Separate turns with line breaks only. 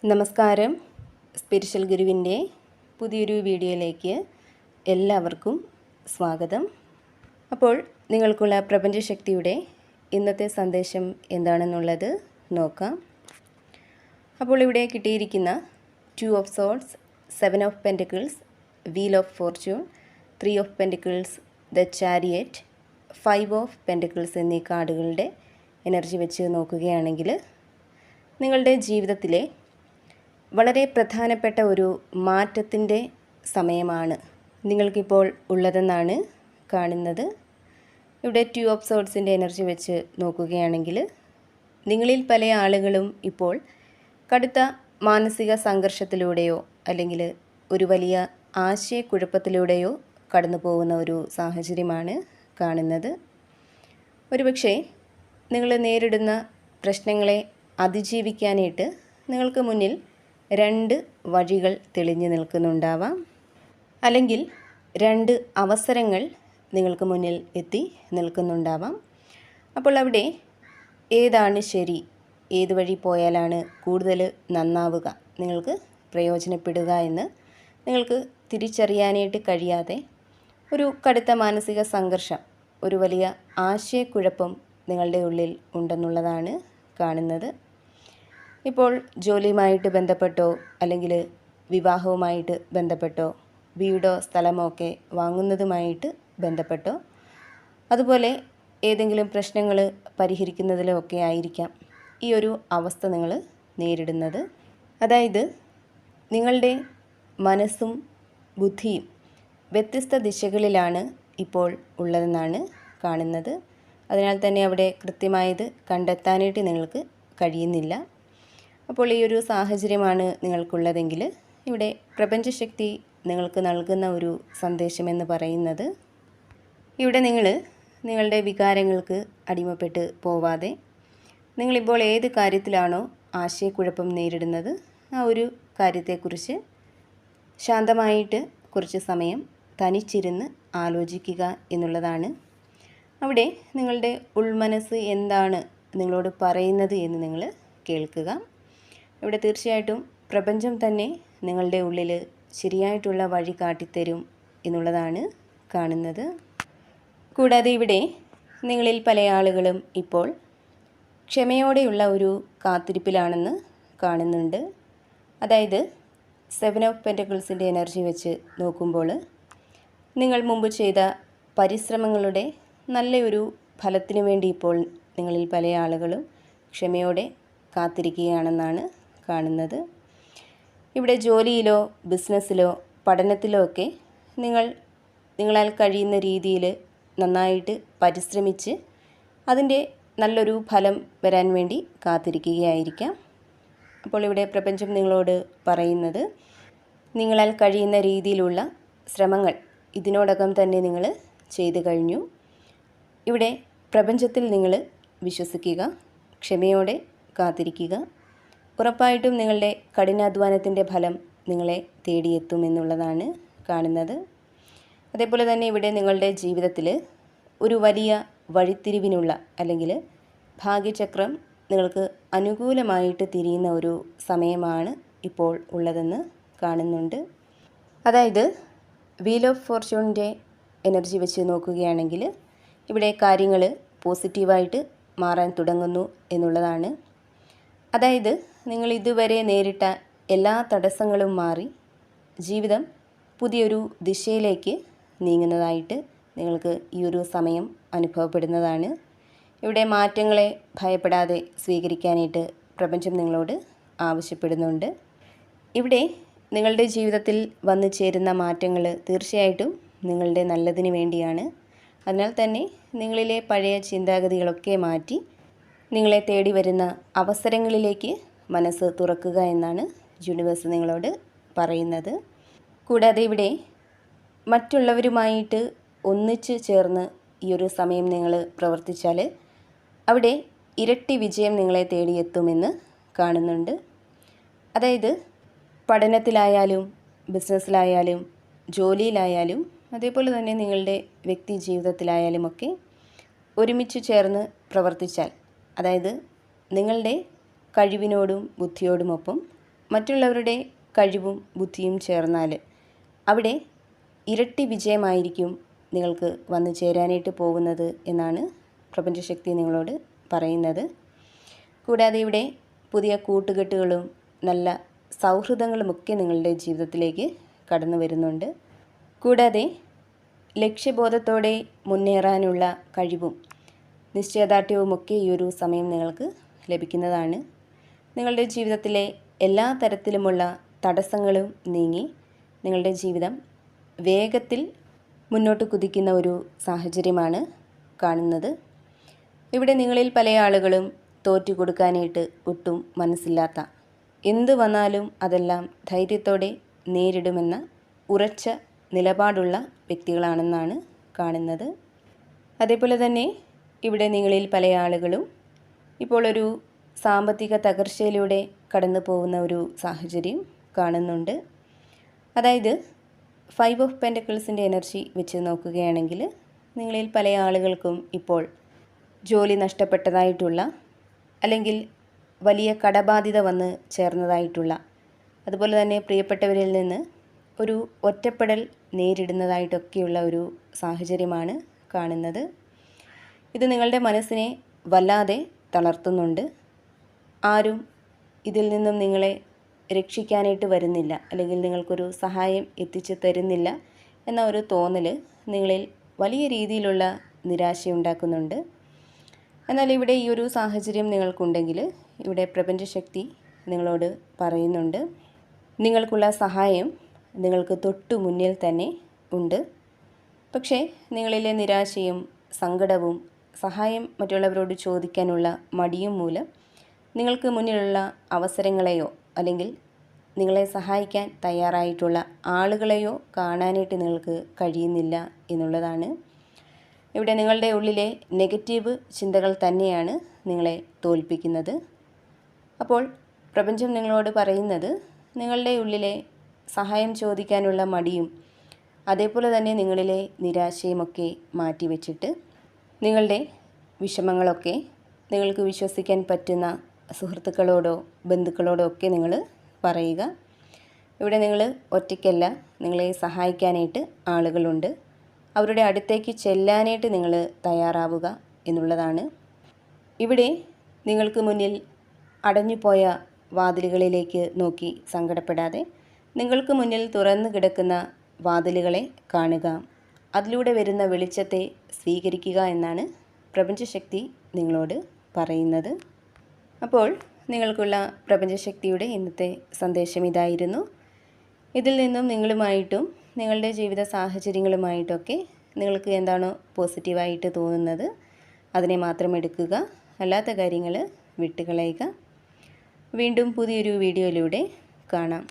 നമസ്കാരം. സ്പിരിച്വൽ ഗുരുവിൻ്റെ പുതിയൊരു വീഡിയോയിലേക്ക് എല്ലാവർക്കും സ്വാഗതം. അപ്പോൾ നിങ്ങൾക്കുള്ള പ്രപഞ്ചശക്തിയുടെ ഇന്നത്തെ സന്ദേശം എന്താണെന്നുള്ളത് നോക്കാം. അപ്പോൾ ഇവിടെ കിട്ടിയിരിക്കുന്ന 2 of swords, 7 of pentacles, wheel of Fortune, 3 of pentacles, the chariot, 5 of pentacles എന്നീ കാർഡുകളുടെ എനർജി വെച്ച് നോക്കുകയാണെങ്കിൽ നിങ്ങളുടെ ജീവിതത്തിലെ വളരെ പ്രധാനപ്പെട്ട ഒരു മാറ്റത്തിൻ്റെ സമയമാണ് നിങ്ങൾക്കിപ്പോൾ ഉള്ളതെന്നാണ് കാണുന്നത്. ഇവിടെ 2 ഓഫ് സോർഡ്സിൻ്റെ എനർജി വെച്ച് നോക്കുകയാണെങ്കിൽ നിങ്ങളിൽ പല ആളുകളും ഇപ്പോൾ കടുത്ത മാനസിക സംഘർഷത്തിലൂടെയോ അല്ലെങ്കിൽ ഒരു വലിയ ആശയക്കുഴപ്പത്തിലൂടെയോ കടന്നു പോകുന്ന ഒരു സാഹചര്യമാണ് കാണുന്നത്. ഒരുപക്ഷെ നിങ്ങൾ നേരിടുന്ന പ്രശ്നങ്ങളെ അതിജീവിക്കാനായിട്ട് നിങ്ങൾക്ക് മുന്നിൽ 2 വഴികൾ തെളിഞ്ഞു നിൽക്കുന്നുണ്ടാവാം, അല്ലെങ്കിൽ 2 അവസരങ്ങൾ നിങ്ങൾക്ക് മുന്നിൽ എത്തി നിൽക്കുന്നുണ്ടാവാം. അപ്പോൾ അവിടെ ഏതാണ് ശരി, ഏത് വഴി പോയാലാണ് കൂടുതൽ നന്നാവുക, നിങ്ങൾക്ക് പ്രയോജനപ്പെടുക എന്ന് നിങ്ങൾക്ക് തിരിച്ചറിയാനായിട്ട് കഴിയാതെ ഒരു കടുത്ത മാനസിക സംഘർഷം, ഒരു വലിയ ആശയക്കുഴപ്പം നിങ്ങളുടെ ഉള്ളിൽ ഉണ്ടെന്നുള്ളതാണ് കാണുന്നത്. ഇപ്പോൾ ജോലിയുമായിട്ട് ബന്ധപ്പെട്ടോ അല്ലെങ്കിൽ വിവാഹവുമായിട്ട് ബന്ധപ്പെട്ടോ വീടോ സ്ഥലമോ ഒക്കെ വാങ്ങുന്നതുമായിട്ട് ബന്ധപ്പെട്ടോ അതുപോലെ ഏതെങ്കിലും പ്രശ്നങ്ങൾ പരിഹരിക്കുന്നതിലോ ഒക്കെ ആയിരിക്കാം ഈ ഒരു അവസ്ഥ നിങ്ങൾ നേരിടുന്നത്. അതായത് നിങ്ങളുടെ മനസ്സും ബുദ്ധിയും വ്യത്യസ്ത ദിശകളിലാണ് ഇപ്പോൾ ഉള്ളതെന്നാണ് കാണുന്നത്. അതിനാൽ തന്നെ അവിടെ കൃത്യമായത് കണ്ടെത്താനായിട്ട് നിങ്ങൾക്ക് കഴിയുന്നില്ല. അപ്പോൾ ഈ ഒരു സാഹചര്യമാണ് നിങ്ങൾക്കുള്ളതെങ്കിൽ ഇവിടെ പ്രപഞ്ചശക്തി നിങ്ങൾക്ക് നൽകുന്ന ഒരു സന്ദേശമെന്ന് പറയുന്നത്, ഇവിടെ നിങ്ങളുടെ വികാരങ്ങൾക്ക് അടിമപ്പെട്ട് പോവാതെ നിങ്ങളിപ്പോൾ ഏത് കാര്യത്തിലാണോ ആശയക്കുഴപ്പം നേരിടുന്നത് ആ ഒരു കാര്യത്തെക്കുറിച്ച് ശാന്തമായിട്ട് കുറച്ച് സമയം തനിച്ചിരുന്ന് ആലോചിക്കുക എന്നുള്ളതാണ്. അവിടെ നിങ്ങളുടെ ഉൾമനസ്സ് എന്താണ് നിങ്ങളോട് പറയുന്നത് എന്ന് നിങ്ങൾ കേൾക്കുക. ഇവിടെ തീർച്ചയായിട്ടും പ്രപഞ്ചം തന്നെ നിങ്ങളുടെ ഉള്ളിൽ ശരിയായിട്ടുള്ള വഴി കാട്ടിത്തരും എന്നുള്ളതാണ് കാണുന്നത്. കൂടാതെ ഇവിടെ നിങ്ങളിൽ പല ആളുകളും ഇപ്പോൾ ക്ഷമയോടെയുള്ള ഒരു കാത്തിരിപ്പിലാണെന്ന് കാണുന്നുണ്ട്. അതായത് 7 ഓഫ് പെൻറ്റക്കിൾസിൻ്റെ എനർജി വെച്ച് നോക്കുമ്പോൾ നിങ്ങൾ മുമ്പ് ചെയ്ത പരിശ്രമങ്ങളുടെ നല്ലൊരു ഫലത്തിനു വേണ്ടി ഇപ്പോൾ നിങ്ങളിൽ പല ആളുകളും ക്ഷമയോടെ കാത്തിരിക്കുകയാണെന്നാണ് കാണുന്നത്. ഇവിടെ ജോലിയിലോ ബിസിനസ്സിലോ പഠനത്തിലോ ഒക്കെ നിങ്ങളാൽ കഴിയുന്ന രീതിയിൽ നന്നായിട്ട് പരിശ്രമിച്ച് അതിൻ്റെ നല്ലൊരു ഫലം വരാൻ വേണ്ടി കാത്തിരിക്കുകയായിരിക്കാം. അപ്പോൾ ഇവിടെ പ്രപഞ്ചം നിങ്ങളോട് പറയുന്നത്, നിങ്ങളാൽ കഴിയുന്ന രീതിയിലുള്ള ശ്രമങ്ങൾ ഇതിനോടകം തന്നെ നിങ്ങൾ ചെയ്തു കഴിഞ്ഞു. ഇവിടെ പ്രപഞ്ചത്തിൽ നിങ്ങൾ വിശ്വസിക്കുക, ക്ഷമയോടെ കാത്തിരിക്കുക. ഉറപ്പായിട്ടും നിങ്ങളുടെ കഠിനാധ്വാനത്തിൻ്റെ ഫലം നിങ്ങളെ തേടിയെത്തുമെന്നുള്ളതാണ് കാണുന്നത്. അതേപോലെ തന്നെ ഇവിടെ നിങ്ങളുടെ ജീവിതത്തിൽ ഒരു വലിയ വഴിത്തിരിവിനുള്ള അല്ലെങ്കിൽ ഭാഗ്യചക്രം നിങ്ങൾക്ക് അനുകൂലമായിട്ട് തിരിയുന്ന ഒരു സമയമാണ് ഇപ്പോൾ ഉള്ളതെന്ന് കാണുന്നുണ്ട്. അതായത് വീൽ ഓഫ് ഫോർച്യൂണിൻ്റെ എനർജി വെച്ച് നോക്കുകയാണെങ്കിൽ ഇവിടെ കാര്യങ്ങൾ പോസിറ്റീവായിട്ട് മാറാൻ തുടങ്ങുന്നു എന്നുള്ളതാണ്. അതായത് നിങ്ങൾ ഇതുവരെ നേരിട്ട എല്ലാ തടസ്സങ്ങളും മാറി ജീവിതം പുതിയൊരു ദിശയിലേക്ക് നീങ്ങുന്നതായിട്ട് നിങ്ങൾക്ക് ഈ ഒരു സമയം അനുഭവപ്പെടുന്നതാണ്. ഇവിടെ മാറ്റങ്ങളെ ഭയപ്പെടാതെ സ്വീകരിക്കാനായിട്ട് പ്രപഞ്ചം നിങ്ങളോട് ആവശ്യപ്പെടുന്നുണ്ട്. ഇവിടെ നിങ്ങളുടെ ജീവിതത്തിൽ വന്നു ചേരുന്ന മാറ്റങ്ങൾ തീർച്ചയായിട്ടും നിങ്ങളുടെ നല്ലതിന് വേണ്ടിയാണ്. അതിനാൽ തന്നെ നിങ്ങളിലെ പഴയ ചിന്താഗതികളൊക്കെ മാറ്റി നിങ്ങളെ തേടി വരുന്ന അവസരങ്ങളിലേക്ക് മനസ്സ് തുറക്കുക എന്നാണ് യൂണിവേഴ്സ് നിങ്ങളോട് പറയുന്നത്. കൂടാതെ ഇവിടെ മറ്റുള്ളവരുമായിട്ട് ഒന്നിച്ച് ചേർന്ന് ഈ ഒരു സമയം നിങ്ങൾ പ്രവർത്തിച്ചാൽ അവിടെ ഇരട്ടി വിജയം നിങ്ങളെ തേടിയെത്തുമെന്ന് കാണുന്നുണ്ട്. അതായത് പഠനത്തിലായാലും ബിസിനസ്സിലായാലും ജോലിയിലായാലും അതേപോലെ തന്നെ നിങ്ങളുടെ വ്യക്തി ജീവിതത്തിലായാലുമൊക്കെ ഒരുമിച്ച് ചേർന്ന് പ്രവർത്തിച്ചാൽ, അതായത് നിങ്ങളുടെ കഴിവിനോടും ബുദ്ധിയോടുമൊപ്പം മറ്റുള്ളവരുടെ കഴിവും ബുദ്ധിയും ചേർന്നാൽ അവിടെ ഇരട്ടി വിജയമായിരിക്കും നിങ്ങൾക്ക് വന്നു ചേരാനായിട്ട് പോകുന്നത് എന്നാണ് പ്രപഞ്ചശക്തി നിങ്ങളോട് പറയുന്നത്. കൂടാതെ ഇവിടെ പുതിയ കൂട്ടുകെട്ടുകളും നല്ല സൗഹൃദങ്ങളുമൊക്കെ നിങ്ങളുടെ ജീവിതത്തിലേക്ക് കടന്നു വരുന്നുണ്ട്. കൂടാതെ ലക്ഷ്യബോധത്തോടെ മുന്നേറാനുള്ള കഴിവും നിശ്ചയദാർഢ്യവുമൊക്കെ ഈ ഒരു സമയം നിങ്ങൾക്ക് ലഭിക്കുന്നതാണ്. നിങ്ങളുടെ ജീവിതത്തിലെ എല്ലാ തരത്തിലുമുള്ള തടസ്സങ്ങളും നീങ്ങി നിങ്ങളുടെ ജീവിതം വേഗത്തിൽ മുന്നോട്ട് കുതിക്കുന്ന ഒരു സാഹചര്യമാണ് കാണുന്നത്. ഇവിടെ നിങ്ങളിൽ പല ആളുകളും തോറ്റു കൊടുക്കാനായിട്ട് ഒട്ടും മനസ്സില്ലാത്ത, എന്ത് വന്നാലും അതെല്ലാം ധൈര്യത്തോടെ നേരിടുമെന്ന ഉറച്ച നിലപാടുള്ള വ്യക്തികളാണെന്നാണ് കാണുന്നത്. അതേപോലെ തന്നെ ഇവിടെ നിങ്ങളിൽ പല ആളുകളും ഇപ്പോൾ ഒരു സാമ്പത്തിക തകർച്ചയിലൂടെ കടന്നു പോകുന്ന ഒരു സാഹചര്യം കാണുന്നുണ്ട്. അതായത് 5 ഓഫ് പെൻറ്റക്കിൾസിൻ്റെ എനർജി വെച്ച് നോക്കുകയാണെങ്കിൽ നിങ്ങളിൽ പല ആളുകൾക്കും ഇപ്പോൾ ജോലി നഷ്ടപ്പെട്ടതായിട്ടുള്ള, അല്ലെങ്കിൽ വലിയ കടബാധ്യത വന്ന് ചേർന്നതായിട്ടുള്ള, അതുപോലെ തന്നെ പ്രിയപ്പെട്ടവരിൽ നിന്ന് ഒരു ഒറ്റപ്പെടൽ നേരിടുന്നതായിട്ടൊക്കെയുള്ള ഒരു സാഹചര്യമാണ് കാണുന്നത്. ഇത് നിങ്ങളുടെ മനസ്സിനെ വല്ലാതെ തളർത്തുന്നുണ്ട്. ആരും ഇതിൽ നിന്നും നിങ്ങളെ രക്ഷിക്കാനായിട്ട് വരുന്നില്ല, അല്ലെങ്കിൽ നിങ്ങൾക്കൊരു സഹായം എത്തിച്ചു തരുന്നില്ല എന്ന ഒരു തോന്നൽ നിങ്ങളിൽ വലിയ രീതിയിലുള്ള നിരാശയുണ്ടാക്കുന്നുണ്ട്. എന്നാൽ ഇവിടെ ഈ ഒരു സാഹചര്യം നിങ്ങൾക്കുണ്ടെങ്കിൽ ഇവിടെ പ്രപഞ്ചശക്തി നിങ്ങളോട് പറയുന്നുണ്ട്, നിങ്ങൾക്കുള്ള സഹായം നിങ്ങൾക്ക് തൊട്ടു മുന്നിൽ തന്നെ ഉണ്ട്. പക്ഷേ നിങ്ങളിലെ നിരാശയും സങ്കടവും സഹായം മറ്റുള്ളവരോട് ചോദിക്കാനുള്ള മടിയും മൂലം നിങ്ങൾക്ക് മുന്നിലുള്ള അവസരങ്ങളെയോ അല്ലെങ്കിൽ നിങ്ങളെ സഹായിക്കാൻ തയ്യാറായിട്ടുള്ള ആളുകളെയോ കാണാനായിട്ട് നിങ്ങൾക്ക് കഴിയുന്നില്ല എന്നുള്ളതാണ്. ഇവിടെ നിങ്ങളുടെ ഉള്ളിലെ നെഗറ്റീവ് ചിന്തകൾ തന്നെയാണ് നിങ്ങളെ തോൽപ്പിക്കുന്നത്. അപ്പോൾ പ്രപഞ്ചം നിങ്ങളോട് പറയുന്നത്, നിങ്ങളുടെ ഉള്ളിലെ സഹായം ചോദിക്കാനുള്ള മടിയും അതേപോലെ തന്നെ നിങ്ങളിലെ നിരാശയുമൊക്കെ മാറ്റിവെച്ചിട്ട് നിങ്ങളുടെ വിഷമങ്ങളൊക്കെ നിങ്ങൾക്ക് വിശ്വസിക്കാൻ പറ്റുന്ന സുഹൃത്തുക്കളോടോ ബന്ധുക്കളോടോ ഒക്കെ നിങ്ങൾ പറയുക. ഇവിടെ നിങ്ങൾ ഒറ്റയ്ക്കല്ല, നിങ്ങളെ സഹായിക്കാനായിട്ട് ആളുകളുണ്ട്. അവരുടെ അടുത്തേക്ക് ചെല്ലാനായിട്ട് നിങ്ങൾ തയ്യാറാവുക എന്നുള്ളതാണ്. ഇവിടെ നിങ്ങൾക്ക് മുന്നിൽ അടഞ്ഞുപോയ വാതിലുകളിലേക്ക് നോക്കി സങ്കടപ്പെടാതെ നിങ്ങൾക്ക് മുന്നിൽ തുറന്നു കിടക്കുന്ന വാതിലുകളെ കാണുക, അതിലൂടെ വരുന്ന വെളിച്ചത്തെ സ്വീകരിക്കുക എന്നാണ് പ്രപഞ്ചശക്തി നിങ്ങളോട് പറയുന്നത്. അപ്പോൾ നിങ്ങൾക്കുള്ള പ്രപഞ്ചശക്തിയുടെ ഇന്നത്തെ സന്ദേശം ഇതായിരുന്നു. ഇതിൽ നിന്നും നിങ്ങളുമായിട്ടും നിങ്ങളുടെ ജീവിത സാഹചര്യങ്ങളുമായിട്ടൊക്കെ നിങ്ങൾക്ക് എന്താണോ പോസിറ്റീവായിട്ട് തോന്നുന്നത് അതിനെ മാത്രം എടുക്കുക, അല്ലാത്ത കാര്യങ്ങൾ വിട്ടുകളയുക. വീണ്ടും പുതിയൊരു വീഡിയോയിലൂടെ കാണാം.